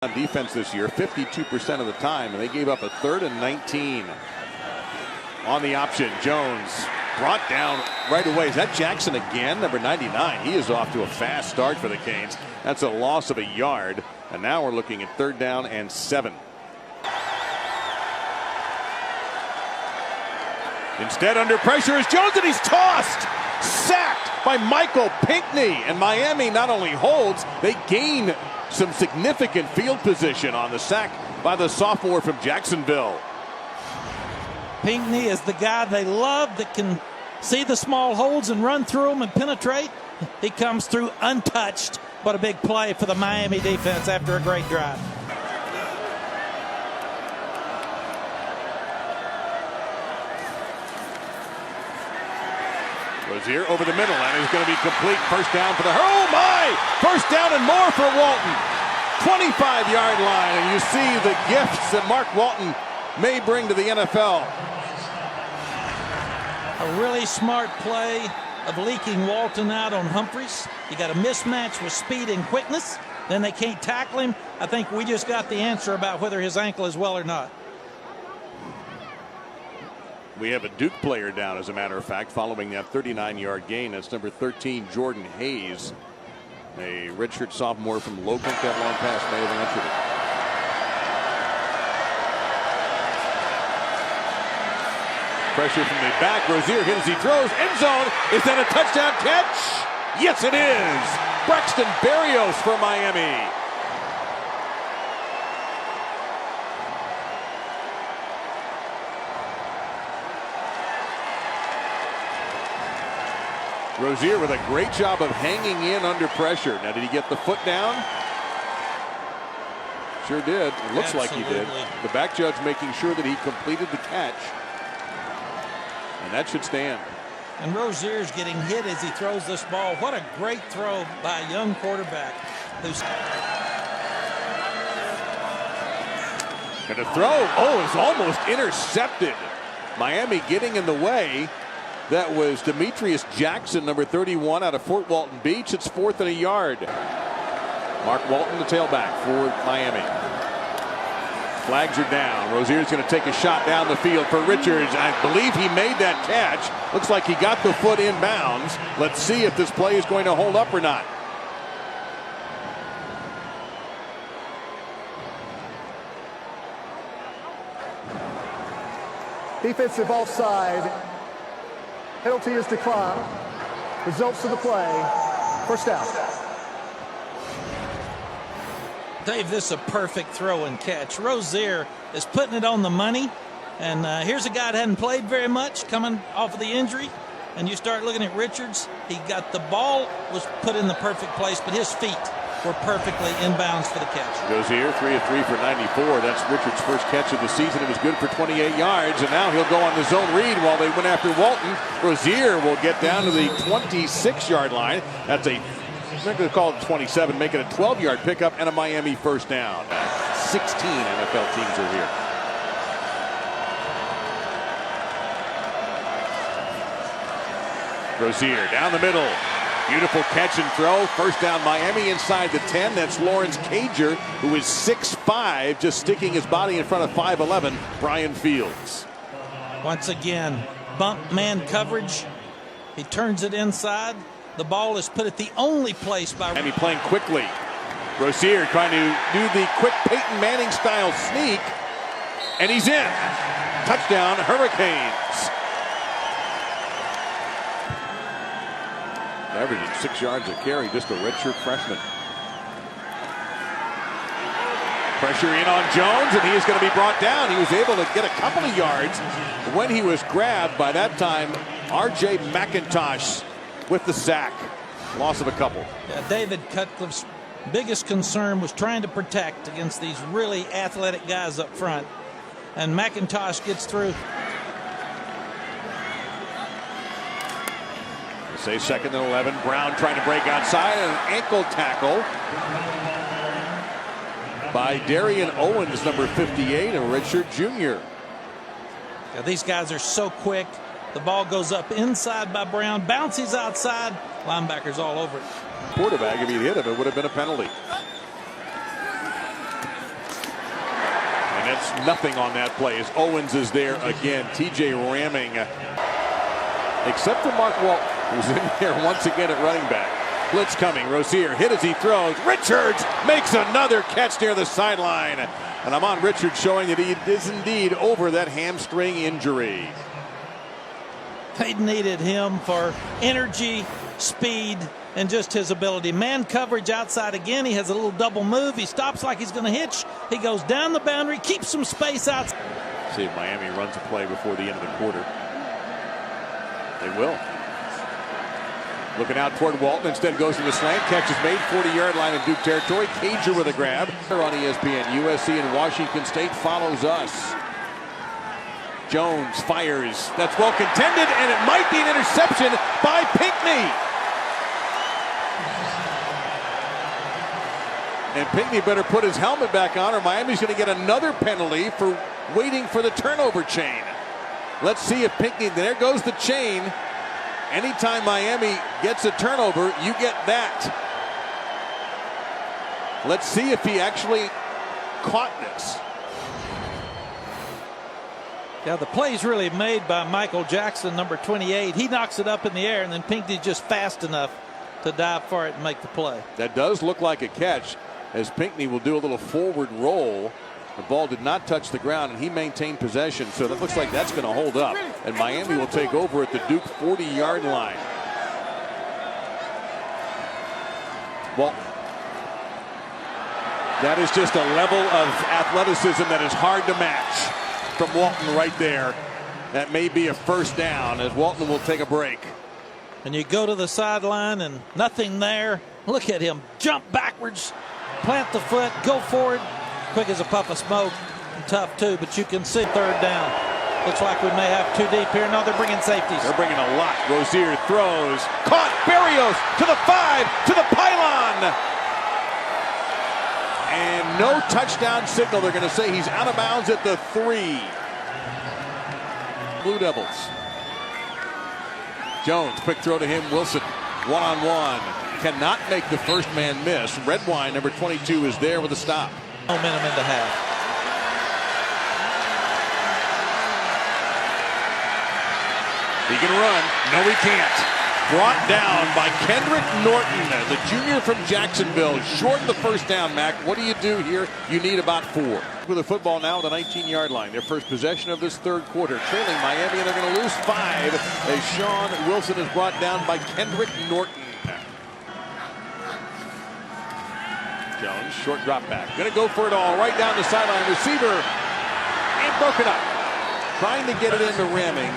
on defense this year 52% of the time, and they gave up a 3rd and 19 on the option. Jones brought down right away. Is that Jackson again? Number 99. He is off to a fast start for the Canes. That's a loss of a yard, and now we're looking at 3rd down and 7. Instead, under pressure is Jones, and he's tossed, sacked by Michael Pinckney, and Miami not only holds, they gain some significant field position on the sack by the sophomore from Jacksonville. Pinckney is the guy they love that can see the small holes and run through them and penetrate. He comes through untouched. What a big play for the Miami defense after a great drive. Rozier over the middle, and it's going to be complete. First down for the... Oh, my! First down and more for Walton. 25-yard line, and you see the gifts that Mark Walton may bring to the NFL. A really smart play of leaking Walton out on Humphreys. You got a mismatch with speed and quickness. Then they can't tackle him. I think we just got the answer about whether his ankle is well or not. We have a Duke player down, as a matter of fact, following that 39-yard gain. That's number 13, Jordan Hayes, a redshirt sophomore from Logan. That long pass may have answered it. Pressure from the back. Rozier hits, he throws. End zone. Is that a touchdown catch? Yes, it is. Braxton Berrios for Miami. Rozier with a great job of hanging in under pressure. Now, did he get the foot down? Sure did. It looks like he did. The back judge making sure that he completed the catch. And that should stand. And Rozier's getting hit as he throws this ball. What a great throw by a young quarterback. And a throw, is almost intercepted. Miami getting in the way. That was Demetrius Jackson, number 31, out of Fort Walton Beach. It's 4th and a yard. Mark Walton, the tailback for Miami. Flags are down. Rozier's going to take a shot down the field for Richards. I believe he made that catch. Looks like he got the foot in bounds. Let's see if this play is going to hold up or not. Defensive offside. Penalty is declined. Results of the play. First down. Dave, this is a perfect throw and catch. Rozier is putting it on the money. And here's a guy that hadn't played very much coming off of the injury. And you start looking at Richards. He got the ball was put in the perfect place, but his feet were perfectly inbounds for the catch. Rozier 3 of 3 for 94. That's Richards' first catch of the season. It was good for 28 yards, and now he'll go on the zone read while they went after Walton. Rozier will get down to the 26-yard line. That's I'm not going to call it 27, make it a 12-yard pickup and a Miami first down. 16 NFL teams are here. Rozier down the middle. Beautiful catch and throw. First down Miami inside the 10. That's Lawrence Cager, who is 6'5", just sticking his body in front of 5'11", Brian Fields. Once again, bump man coverage. He turns it inside. The ball is put at the only place by Miami playing quickly. Rozier trying to do the quick Peyton Manning style sneak. And he's in. Touchdown Hurricanes. Averaging 6 yards a carry, just a redshirt freshman. Pressure in on Jones, and he is going to be brought down. He was able to get a couple of yards when he was grabbed. By that time, R.J. McIntosh with the sack. Loss of a couple. Yeah, David Cutcliffe's biggest concern was trying to protect against these really athletic guys up front. And McIntosh gets through. Say 2nd and 11. Brown trying to break outside. An ankle tackle by Darian Owens, number 58, a redshirt junior. Yeah, these guys are so quick. The ball goes up inside by Brown, bounces outside. Linebackers all over it. Quarterback, if he hit him, it would have been a penalty. gets nothing on that play as Owens is there again. TJ ramming, except for Mark Walton, who's in there once again at running back. Blitz coming. Rozier hit as he throws. Richards makes another catch near the sideline. And Ahmmon Richards showing that he is indeed over that hamstring injury. They needed him for energy, speed, and just his ability. Man coverage outside again. He has a little double move. He stops like he's going to hitch. He goes down the boundary, keeps some space out. See if Miami runs a play before the end of the quarter. They will. Looking out toward Walton, instead goes to the slant. Catch is made, 40-yard line in Duke territory. Cager with a grab. On ESPN, USC and Washington State follows us. Jones fires. That's well contended, and it might be an interception by Pinckney. And Pinckney better put his helmet back on, or Miami's going to get another penalty for waiting for the turnover chain. Let's see if Pinckney, there goes the chain. Anytime Miami gets a turnover, you get that. Let's see if he actually caught this. Yeah, the play's really made by Michael Jackson, number 28. He knocks it up in the air, and then Pinckney's just fast enough to dive for it and make the play. That does look like a catch, as Pinckney will do a little forward roll. The ball did not touch the ground, and he maintained possession, so that looks like that's going to hold up. And Miami will take over at the Duke 40-yard line. Well, that is just a level of athleticism that is hard to match from Walton right there. That may be a first down, as Walton will take a break. And you go to the sideline and nothing there. Look at him jump backwards, plant the foot, go forward. Quick as a puff of smoke, and tough too, but you can see third down. Looks like we may have two deep here. No, they're bringing safeties. They're bringing a lot. Rozier throws. Caught. Berrios to the 5, to the pylon. And no touchdown signal. They're going to say he's out of bounds at the 3. Blue Devils. Jones, quick throw to him. Wilson, one-on-one. Cannot make the first man miss. Redwine, number 22, is there with a stop. Momentum into half. He can run. No, he can't. Brought down by Kendrick Norton, the junior from Jacksonville. Short the first down, Mac. What do you do here? You need about 4. With the football now at the 19-yard line. Their first possession of this third quarter. Trailing Miami, and they're going to lose 5 as Sean Wilson is brought down by Kendrick Norton. Jones, short drop back. Going to go for it all. Right down the sideline. Receiver. And broken up. Trying to get it into ramming.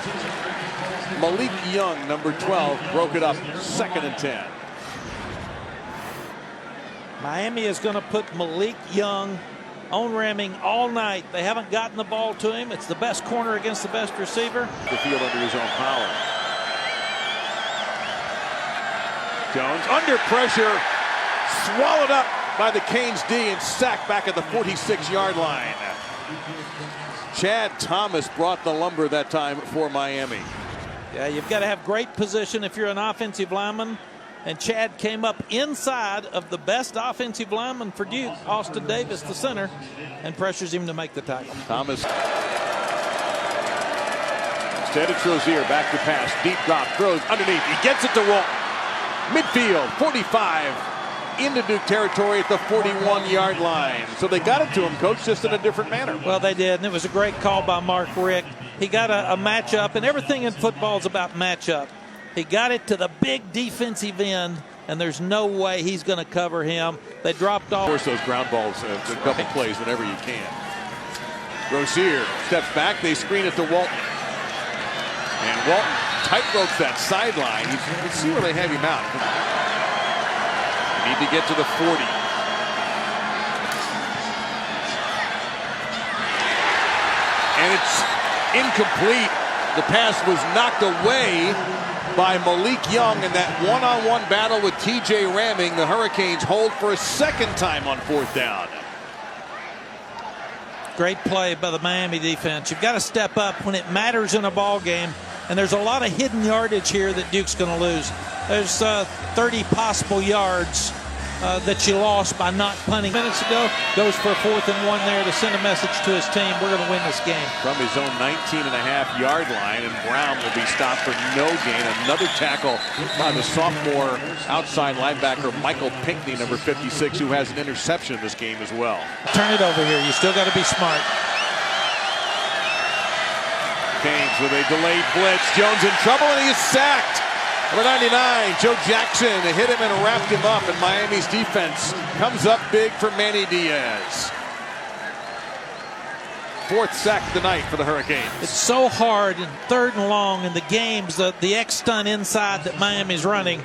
Malik Young, number 12, broke it up. 2nd and 10. Miami is going to put Malik Young on ramming all night. They haven't gotten the ball to him. It's the best corner against the best receiver. The field under his own power. Jones under pressure. Swallowed up by the Canes D and sacked back at the 46-yard line. Chad Thomas brought the lumber that time for Miami. Yeah, you've got to have great position if you're an offensive lineman. And Chad came up inside of the best offensive lineman for Duke, Austin Davis, the center, and pressures him to make the tackle. Thomas. Instead it's Rozier, back to pass, deep drop, throws underneath. He gets it to Walton. Midfield, 45. Into Duke territory at the 41-yard line. So they got it to him, Coach, just in a different manner. Well, they did, and it was a great call by Mark Richt. He got a matchup, and everything in football is about matchup. He got it to the big defensive end, and there's no way he's going to cover him. They dropped off. Force those ground balls a couple plays whenever you can. Rozier steps back. They screen it to Walton. And Walton tightropes that sideline. You can see where they have him out. Need to get to the 40. And it's incomplete. The pass was knocked away by Malik Young in that one-on-one battle with TJ ramming. The Hurricanes hold for a second time on 4th down. Great play by the Miami defense. You've got to step up when it matters in a ball game. And there's a lot of hidden yardage here that Duke's going to lose. There's 30 possible yards that you lost by not punting minutes ago. Goes for a 4th and 1 there to send a message to his team. We're going to win this game. From his own 19.5-yard line, and Brown will be stopped for no gain. Another tackle by the sophomore outside linebacker Michael Pinckney, number 56, who has an interception in this game as well. Turn it over here. You still got to be smart. Canes with a delayed blitz. Jones in trouble, and he is sacked. Number 99, Joe Jackson, hit him and wrapped him up, and Miami's defense comes up big for Manny Diaz. 4th sack of the night for the Hurricanes. It's so hard in 3rd and long in the games, the X-stunt inside that Miami's running.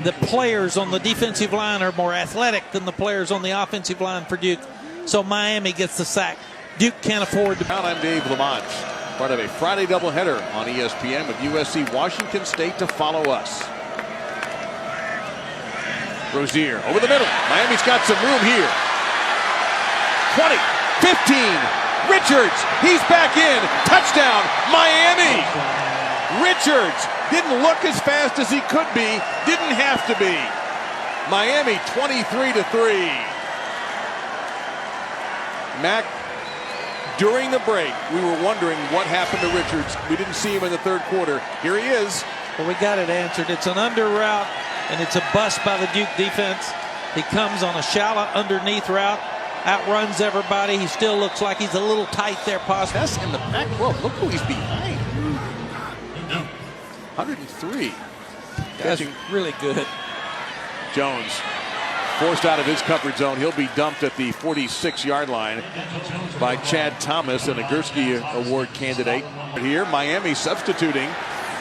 The players on the defensive line are more athletic than the players on the offensive line for Duke. So Miami gets the sack. Duke can't afford to. I'm Dave Lamont, part of a Friday doubleheader on ESPN with USC Washington State to follow us. Rozier over the middle. Miami's got some room here. 20, 15. Richards, he's back in. Touchdown, Miami. Richards didn't look as fast as he could be. Didn't have to be. Miami 23-3. Mac, during the break, we were wondering what happened to Richards. We didn't see him in the 3rd quarter. Here he is. Well, we got it answered. It's an under route, and it's a bust by the Duke defense. He comes on a shallow underneath route, outruns everybody. He still looks like he's a little tight there, possibly. That's in the Pac-12. Look who he's behind. 103. That's really good. Jones forced out of his comfort zone. He'll be dumped at the 46-yard line by Chad Thomas, an Nagurski Award candidate. Here, Miami substituting,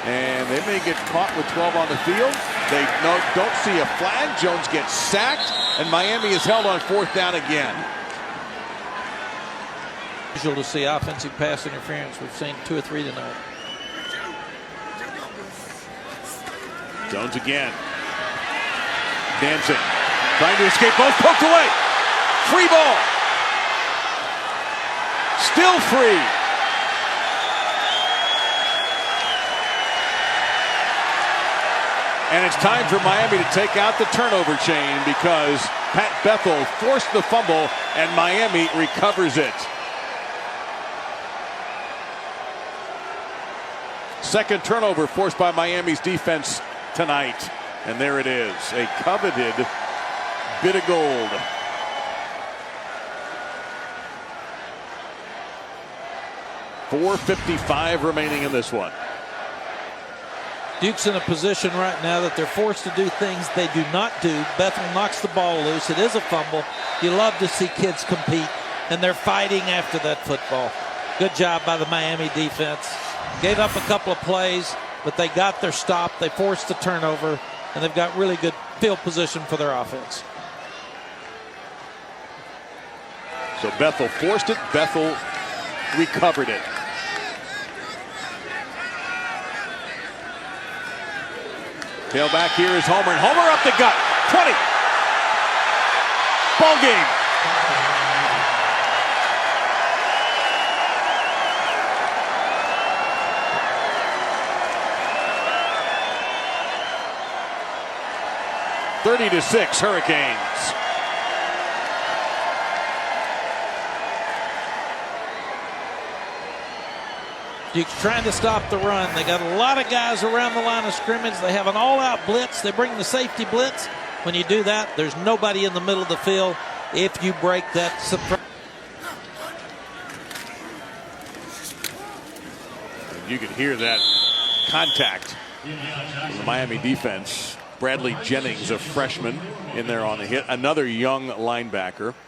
and they may get caught with 12 on the field. They don't see a flag. Jones gets sacked, and Miami is held on 4th down again. Usual to see offensive pass interference. We've seen 2 or 3 tonight. Jones again. Dancing. Trying to escape both. Poked away. Free ball. Still free. And it's time for Miami to take out the turnover chain because Pat Bethel forced the fumble and Miami recovers it. 2nd turnover forced by Miami's defense tonight. And there it is, a coveted bit of gold. .455 remaining in this one. Duke's in a position right now that they're forced to do things they do not do. Bethel knocks the ball loose. It is a fumble. You love to see kids compete, and they're fighting after that football. Good job by the Miami defense. Gave up a couple of plays, but they got their stop. They forced the turnover, and they've got really good field position for their offense. So Bethel forced it. Bethel recovered it. Tailback here is Homer, and Homer up the gut. 20. Ball game. (30-6) Hurricanes. Duke's trying to stop the run. They got a lot of guys around the line of scrimmage. They have an all-out blitz. They bring the safety blitz. When you do that, there's nobody in the middle of the field. If you break that surprise. You can hear that contact from the Miami defense. Bradley Jennings, a freshman, in there on the hit. Another young linebacker.